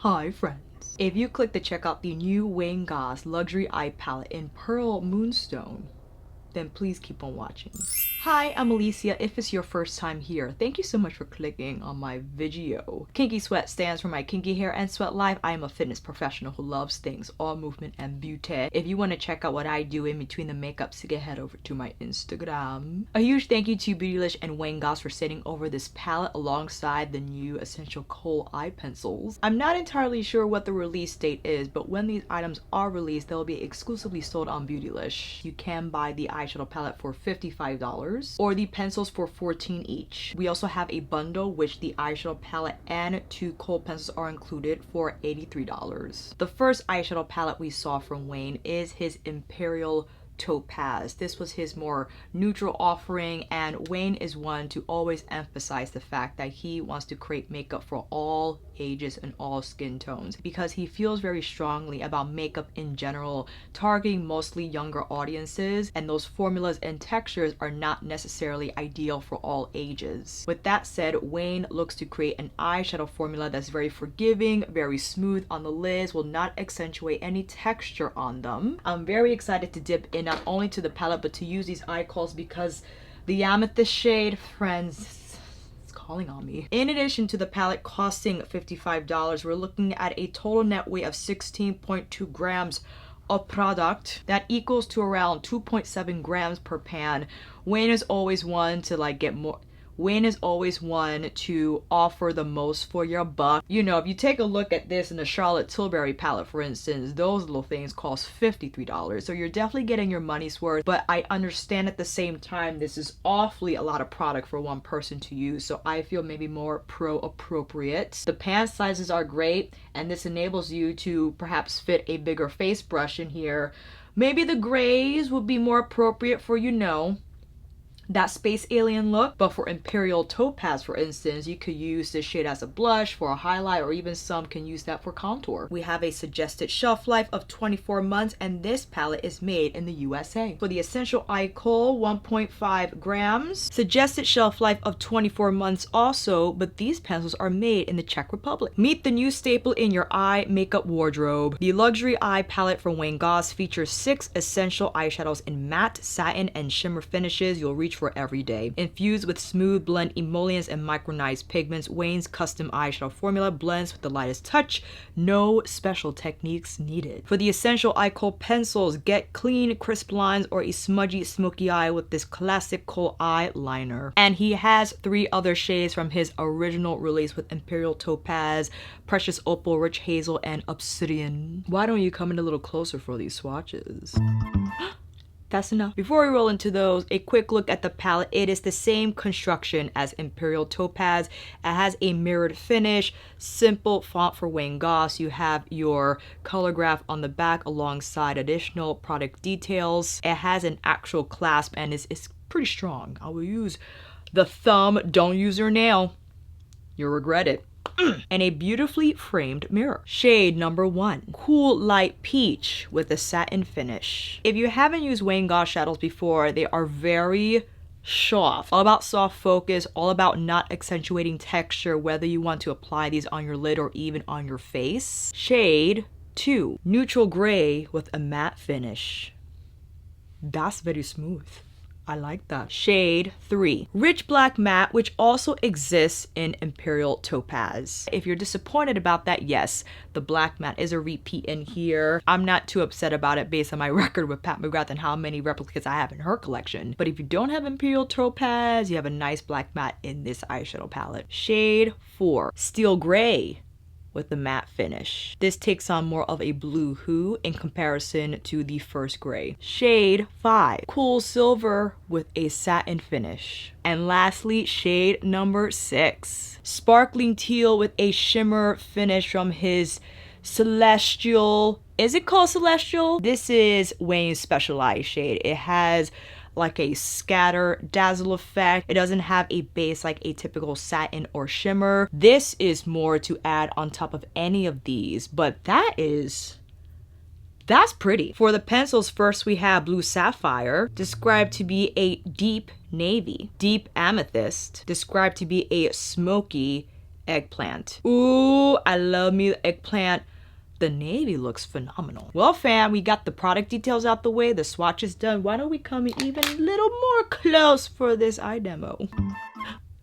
Hi friends. If you click to check out the new Goss luxury eye palette in Pearl Moonstone, then please keep on watching. Hi, I'm Alicia. If it's your first time here, thank you so much for clicking on my video. Kinkysweat stands for my kinky hair and sweat life. I am a fitness professional who loves things, all movement and beauty. If you want to check out what I do in between the makeups, you can head over to my Instagram. A huge thank you to Beautylish and Goss for sending over this palette alongside the new Essential Kohl eye pencils. I'm not entirely sure what the release date is, but when these items are released, they'll be exclusively sold on Beautylish. You can buy the eyeshadow palette for $55 or the pencils for $14 each. We also have a bundle which the eyeshadow palette and 2 Kohl pencils are included for $83. The first eyeshadow palette we saw from Wayne is his Imperial Topaz. This was his more neutral offering, and Wayne is one to always emphasize the fact that he wants to create makeup for all ages and all skin tones because he feels very strongly about makeup in general, targeting mostly younger audiences, and those formulas and textures are not necessarily ideal for all ages. With that said, Wayne looks to create an eyeshadow formula that's very forgiving, very smooth on the lids, will not accentuate any texture on them. I'm very excited to dip in not only to the palette but to use these eye kohls because the amethyst shade, Frenzzz, it's calling on me. In addition to the palette costing $55, we're looking at a total net weight of 16.2 grams of product. That equals to around 2.7 grams per pan. Wayne is always one to get more. Wayne is always one to offer the most for your buck. You know, if you take a look at this in the Charlotte Tilbury palette, for instance, those little things cost $53. So you're definitely getting your money's worth, but I understand at the same time, this is awfully a lot of product for one person to use. So I feel maybe more pro-appropriate. The pan sizes are great, and this enables you to perhaps fit a bigger face brush in here. Maybe the grays would be more appropriate for, that space alien look, but for Imperial Topaz, for instance, you could use this shade as a blush for a highlight, or even some can use that for contour. We have a suggested shelf life of 24 months, and this palette is made in the USA. For the Essential Eye Kohl, 1.5 grams, suggested shelf life of 24 months also, but these pencils are made in the Czech Republic. Meet the new staple in your eye makeup wardrobe. The luxury eye palette from Goss features 6 essential eyeshadows in matte, satin, and shimmer finishes you'll reach for every day. Infused with smooth blend emollients and micronized pigments, Wayne's custom eyeshadow formula blends with the lightest touch. No special techniques needed. For the Essential Eye Kohl pencils, get clean, crisp lines or a smudgy, smoky eye with this classic Kohl eyeliner. And he has 3 other shades from his original release with Imperial Topaz, Precious Opal, Rich Hazel, and Obsidian. Why don't you come in a little closer for these swatches? That's enough. Before we roll into those, a quick look at the palette. It is the same construction as Imperial Topaz. It has a mirrored finish, simple font for Goss. You have your color graph on the back alongside additional product details. It has an actual clasp and it's pretty strong. I will use the thumb. Don't use your nail. You'll regret it. And a beautifully framed mirror. Shade number 1, Cool Light Peach with a satin finish. If you haven't used Goss shadows before, they are very soft. All about soft focus, all about not accentuating texture, whether you want to apply these on your lid or even on your face. Shade 2, Neutral Gray with a matte finish. That's very smooth. I like that. Shade 3, Rich Black Matte, which also exists in Imperial Topaz. If you're disappointed about that, yes, the black matte is a repeat in here. I'm not too upset about it based on my record with Pat McGrath and how many replicates I have in her collection. But if you don't have Imperial Topaz, you have a nice black matte in this eyeshadow palette. Shade 4, Steel Gray with the matte finish. This takes on more of a blue hue in comparison to the first gray. Shade 5, Cool Silver with a satin finish. And lastly, shade number 6, Sparkling Teal with a shimmer finish from his Celestial. Is it called Celestial? This is Wayne's specialized shade. It has like a scatter dazzle effect. It doesn't have a base like a typical satin or shimmer. This is more to add on top of any of these, but that's pretty. For the pencils, first we have Blue Sapphire, described to be a deep navy. Deep Amethyst, described to be a smoky eggplant. Ooh, I love me the eggplant. The navy looks phenomenal. Well, fam, we got the product details out the way. The swatch is done. Why don't we come even a little more close for this eye demo?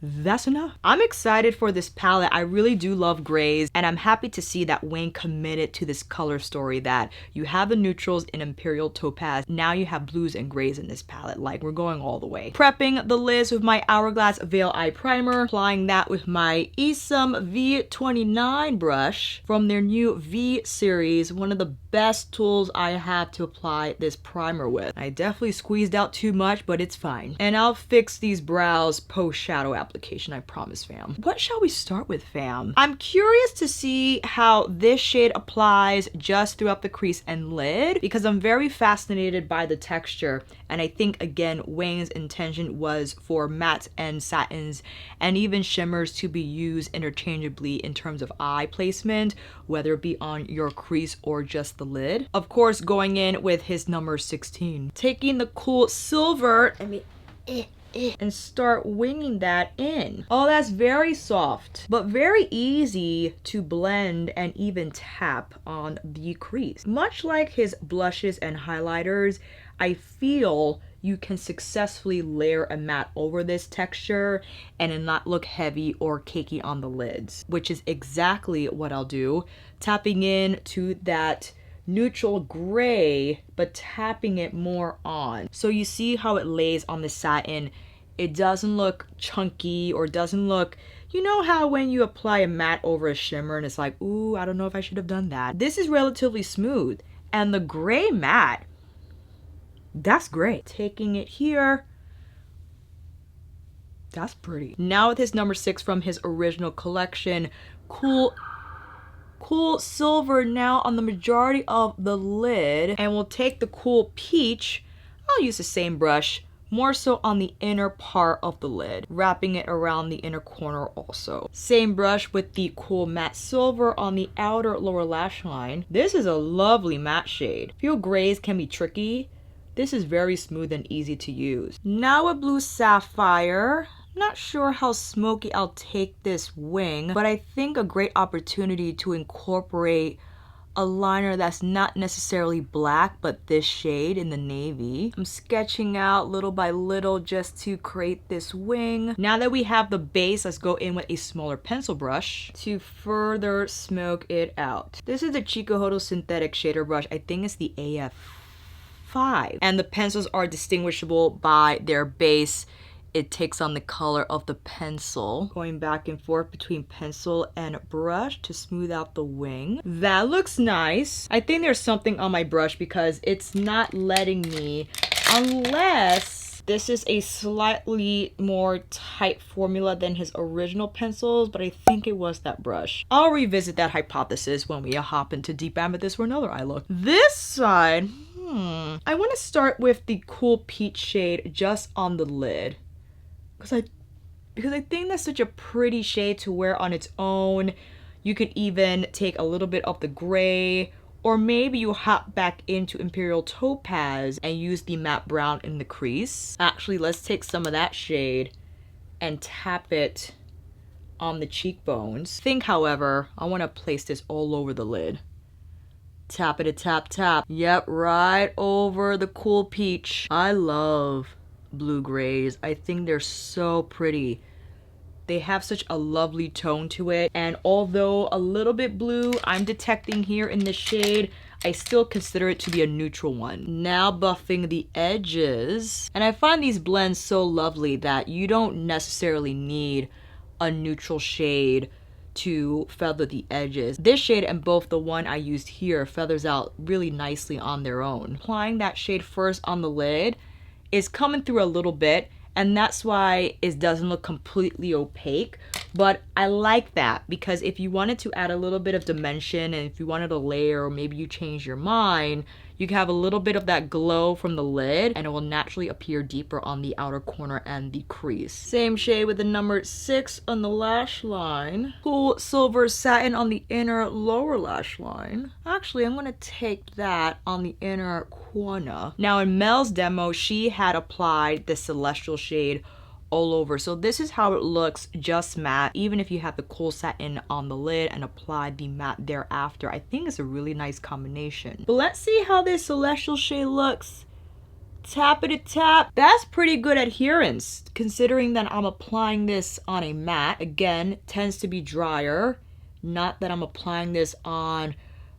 That's enough. I'm excited for this palette. I really do love grays, and I'm happy to see that Wayne committed to this color story, that you have the neutrals in Imperial Topaz, now you have blues and grays in this palette. Like, we're going all the way. Prepping the lids with my Hourglass Veil Eye Primer, applying that with my Esum V29 brush from their new V series, one of the best tools I have to apply this primer with. I definitely squeezed out too much, but it's fine. And I'll fix these brows post shadow application, I promise, fam. What shall we start with, fam? I'm curious to see how this shade applies just throughout the crease and lid, because I'm very fascinated by the texture, and I think, again, Wayne's intention was for mattes and satins and even shimmers to be used interchangeably in terms of eye placement, whether it be on your crease or just the lid. Of course, going in with his number 16. Taking the cool silver, and start winging that in. Oh, that's very soft, but very easy to blend and even tap on the crease. Much like his blushes and highlighters, I feel you can successfully layer a matte over this texture and it not look heavy or cakey on the lids, which is exactly what I'll do. Tapping in to that neutral gray, but tapping it more on. So you see how it lays on the satin. It doesn't look chunky or doesn't look, you know how when you apply a matte over a shimmer and it's like, ooh, I don't know if I should have done that. This is relatively smooth. And the gray matte, that's great. Taking it here, that's pretty. Now with his number 6 from his original collection, cool silver now on the majority of the lid, and we'll take the cool peach. I'll use the same brush, more so on the inner part of the lid, wrapping it around the inner corner also. Same brush with the cool matte silver on the outer lower lash line. This is a lovely matte shade. Feel grays can be tricky. This is very smooth and easy to use. Now a blue sapphire. Not sure how smoky I'll take this wing, but I think a great opportunity to incorporate a liner that's not necessarily black, but this shade in the navy. I'm sketching out little by little just to create this wing. Now that we have the base, let's go in with a smaller pencil brush to further smoke it out. This is the Tuckahoe synthetic shader brush. I think it's the AF5. And the pencils are distinguishable by their base. It takes on the color of the pencil. Going back and forth between pencil and brush to smooth out the wing. That looks nice. I think there's something on my brush because it's not letting me, unless this is a slightly more tight formula than his original pencils, but I think it was that brush. I'll revisit that hypothesis when we hop into Deep Amethyst for another eye look. This side, I want to start with the cool peach shade just on the lid. Because I think that's such a pretty shade to wear on its own. You could even take a little bit of the gray, or maybe you hop back into Imperial Topaz and use the matte brown in the crease. Actually, let's take some of that shade and tap it on the cheekbones. Think, however, I want to place this all over the lid. Tap it, tap, tap. Yep, right over the cool peach. I love blue grays. I think they're so pretty. They have such a lovely tone to it, and although a little bit blue I'm detecting here in this shade, I still consider it to be a neutral one. Now buffing the edges, and I find these blends so lovely that you don't necessarily need a neutral shade to feather the edges. This shade and both the one I used here feathers out really nicely on their own. Applying that shade first on the lid is coming through a little bit, and that's why it doesn't look completely opaque, but I like that because if you wanted to add a little bit of dimension and if you wanted a layer, or maybe you change your mind, you can have a little bit of that glow from the lid and it will naturally appear deeper on the outer corner and the crease. Same shade with the number 6 on the lash line. Cool silver satin on the inner lower lash line. Actually, I'm gonna take that on the inner corner. Now in Mel's demo, she had applied the celestial shade all over. So this is how it looks just matte, even if you have the Kohl satin on the lid and apply the matte thereafter. I think it's a really nice combination. But let's see how this celestial shade looks. Tap it, tap. That's pretty good adherence considering that I'm applying this on a matte. Again, tends to be drier. Not that I'm applying this on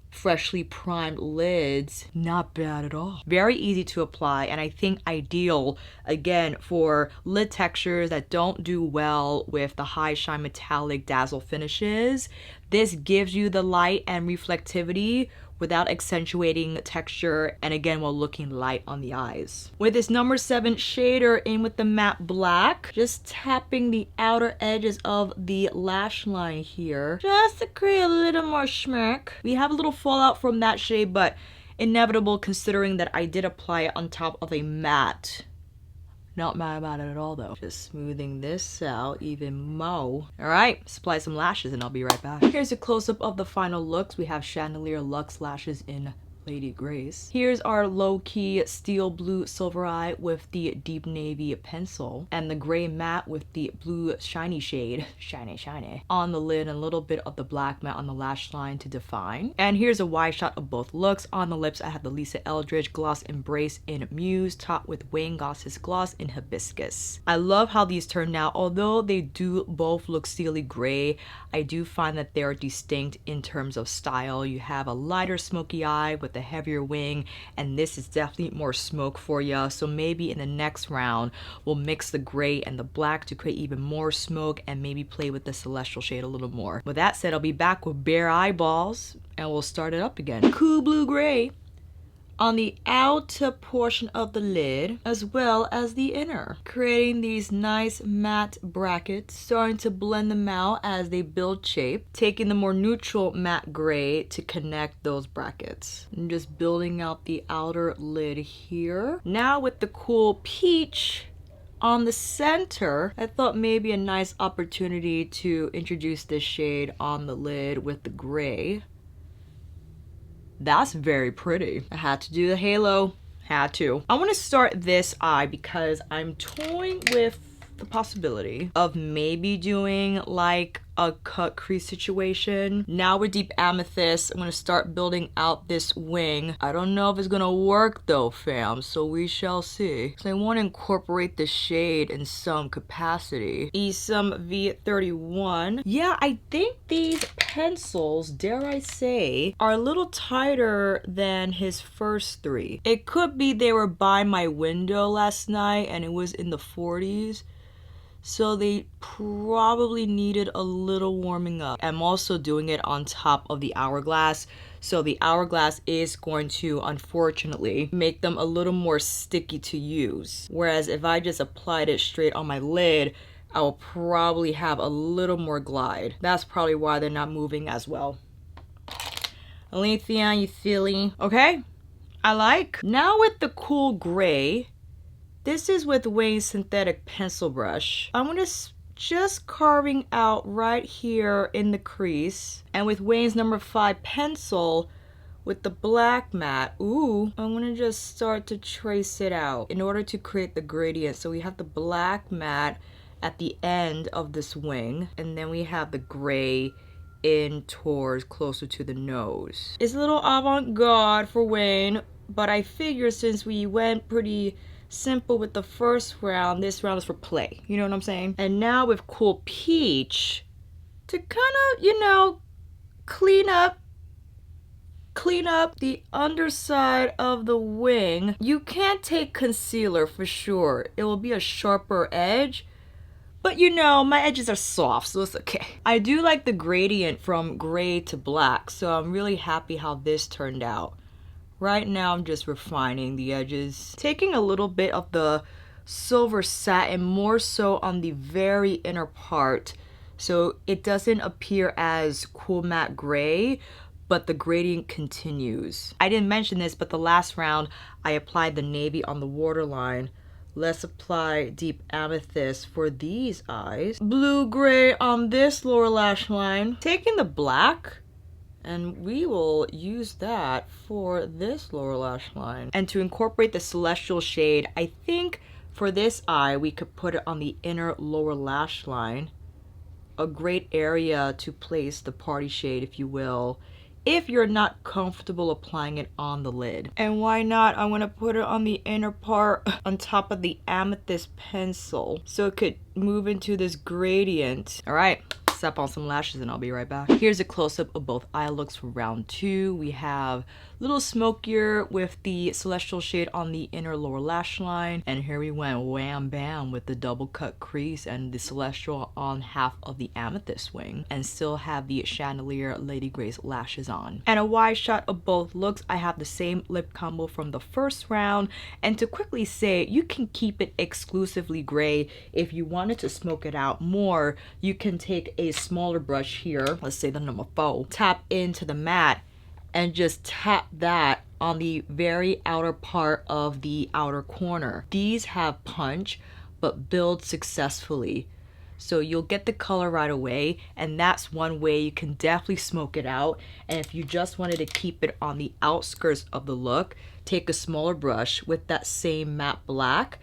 freshly primed lids. Not bad at all. Very easy to apply, and I think ideal again for lid textures that don't do well with the high shine metallic dazzle finishes. This gives you the light and reflectivity without accentuating texture, and again while looking light on the eyes. With this number 7 shader in with the matte black, just tapping the outer edges of the lash line here just to create a little more schmirk. We have a little fallout from that shade, but inevitable considering that I did apply it on top of a matte. Not mad about it at all though. Just smoothing this out even more. All right, let's apply some lashes and I'll be right back. Here's a close-up of the final looks. We have Chandelier Luxe lashes in Lady Grace. Here's our low-key steel blue silver eye with the deep navy pencil and the gray matte with the blue shiny shade, shiny, on the lid and a little bit of the black matte on the lash line to define. And here's a wide shot of both looks. On the lips, I have the Lisa Eldridge Gloss Embrace in Muse, topped with Wayne Goss's Gloss in Hibiscus. I love how these turned out. Although they do both look steely gray, I do find that they're distinct in terms of style. You have a lighter smoky eye with a heavier wing, and this is definitely more smoke for you. So maybe in the next round we'll mix the gray and the black to create even more smoke and maybe play with the celestial shade a little more. With that said, I'll be back with bare eyeballs and we'll start it up again. Cool blue gray on the outer portion of the lid as well as the inner, creating these nice matte brackets, starting to blend them out as they build shape, taking the more neutral matte gray to connect those brackets and just building out the outer lid here. Now with the cool peach on the center, I thought maybe a nice opportunity to introduce this shade on the lid with the gray. That's very pretty. I had to do the halo. Had to. I want to start this eye because I'm toying with the possibility of maybe doing like a cut crease situation. Now with Deep Amethyst, I'm going to start building out this wing. I don't know if it's going to work though, fam, so we shall see. So I want to incorporate the shade in some capacity. Esum V31. Yeah, I think these pencils, dare I say, are a little tighter than his first 3. It could be they were by my window last night and it was in the 40s. So they probably needed a little warming up. I'm also doing it on top of the hourglass. So the hourglass is going to, unfortunately, make them a little more sticky to use. Whereas if I just applied it straight on my lid, I will probably have a little more glide. That's probably why they're not moving as well. Alethea, you silly. Okay, I like. Now with the cool gray, this is with Wayne's synthetic pencil brush. I'm gonna just carving out right here in the crease. And with Wayne's number 5 pencil with the black matte, ooh, I'm gonna just start to trace it out in order to create the gradient. So we have the black matte at the end of this wing, and then we have the gray in towards closer to the nose. It's a little avant-garde for Wayne, but I figure since we went pretty simple with the first round, this round is for play. You know what I'm saying? And now with Cool Peach, to kind of, you know, clean up the underside of the wing. You can't take concealer for sure. It will be a sharper edge. But you know, my edges are soft, so it's okay. I do like the gradient from gray to black, so I'm really happy how this turned out. Right now, I'm just refining the edges. Taking a little bit of the silver satin, more so on the very inner part, so it doesn't appear as cool matte gray, but the gradient continues. I didn't mention this, but the last round, I applied the navy on the waterline. Let's apply Deep Amethyst for these eyes. Blue-gray on this lower lash line. Taking the black, and we will use that for this lower lash line. And to incorporate the celestial shade, I think For this eye, we could put it on the inner lower lash line. A great area to place the party shade, if you will, if you're not comfortable applying it on the lid. And why not? I'm gonna put it on the inner part on top of the amethyst pencil so it could move into this gradient. All right. Step on some lashes and I'll be right back. Here's a close-up of both eye looks for round 2. We have a little smokier with the celestial shade on the inner lower lash line, and here we went wham bam with the double cut crease and the celestial on half of the amethyst wing, and still have the chandelier Lady Grace lashes on. And a wide shot of both looks. I have the same lip combo from the first round, and to quickly say, you can keep it exclusively gray. If you wanted to smoke it out more, you can take a smaller brush here, let's say the number 4, tap into the matte and just tap that on the very outer part of the outer corner. These have punch but build successfully, so you'll get the color right away, and that's one way you can definitely smoke it out. And if you just wanted to keep it on the outskirts of the look, take a smaller brush with that same matte black,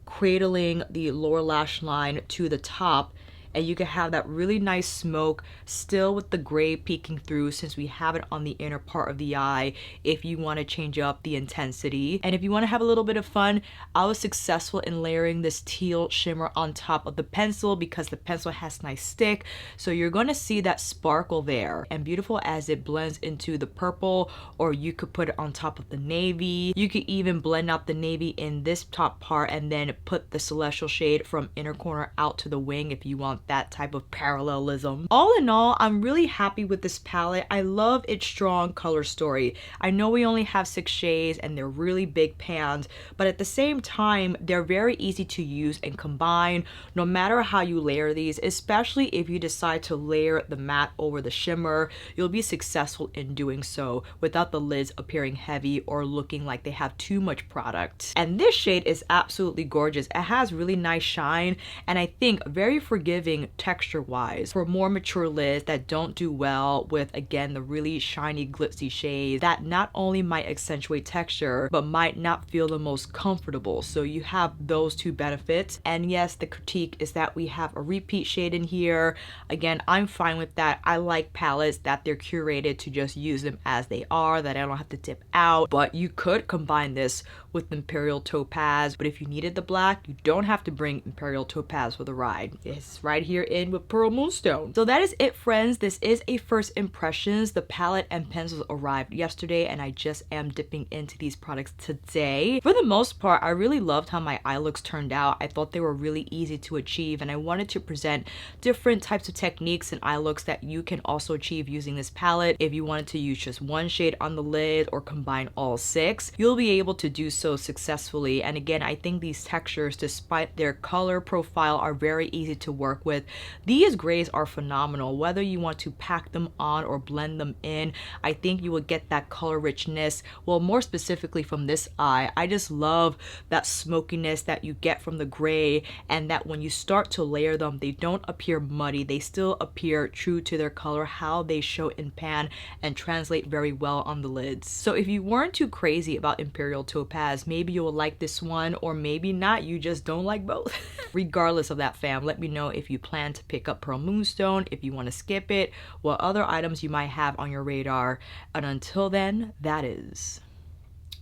cradling the lower lash line to the top, and you can have that really nice smoke still with the gray peeking through, since we have it on the inner part of the eye, if you want to change up the intensity. And if you want to have a little bit of fun, I was successful in layering this teal shimmer on top of the pencil because the pencil has nice stick, so you're going to see that sparkle there, and beautiful as it blends into the purple. Or you could put it on top of the navy. You could even blend out the navy in this top part and then put the celestial shade from inner corner out to the wing if you want that type of parallelism. All in all, I'm really happy with this palette. I love its strong color story. I know we only have 6 shades and they're really big pans, but at the same time, they're very easy to use and combine no matter how you layer these, especially if you decide to layer the matte over the shimmer. You'll be successful in doing so without the lids appearing heavy or looking like they have too much product. And this shade is absolutely gorgeous. It has really nice shine, and I think very forgiving texture wise for more mature lids that don't do well with, again, the really shiny glitzy shades that not only might accentuate texture but might not feel the most comfortable. So you have those two benefits. And yes, the critique is that we have a repeat shade in here. Again, I'm fine with that. I like palettes that they're curated to just use them as they are, that I don't have to dip out. But you could combine this with Imperial Topaz, but if you needed the black, you don't have to bring Imperial Topaz for the ride. It's right here in with Pearl Moonstone. So that is it, friends. This is a first impressions. The palette and pencils arrived yesterday, and I just am dipping into these products today. For the most part, I really loved how my eye looks turned out. I thought they were really easy to achieve, and I wanted to present different types of techniques and eye looks that you can also achieve using this palette. If you wanted to use just one shade on the lid or combine all 6, you'll be able to do so successfully. And again, I think these textures, despite their color profile, are very easy to work with. These grays are phenomenal. Whether you want to pack them on or blend them in, I think you will get that color richness. Well, more specifically from this eye, I just love that smokiness that you get from the gray, and that when you start to layer them, they don't appear muddy. They still appear true to their color, how they show in pan, and translate very well on the lids. So if you weren't too crazy about Imperial Topaz, maybe you will like this one, or maybe not. You just don't like both. Regardless of that, fam, let me know if you plan to pick up Pearl Moonstone, if you want to skip it, what other items you might have on your radar. And until then, that is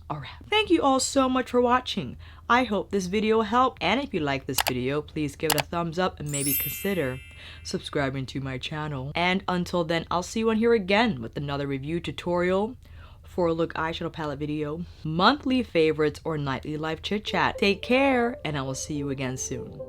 a wrap. Thank you all so much for watching. I hope this video helped, and if you like this video, please give it a thumbs up and maybe consider subscribing to my channel. And until then, I'll see you on here again with another review tutorial, 4-look eyeshadow palette video, monthly favorites, or nightly life chit chat. Take care, and I will see you again soon.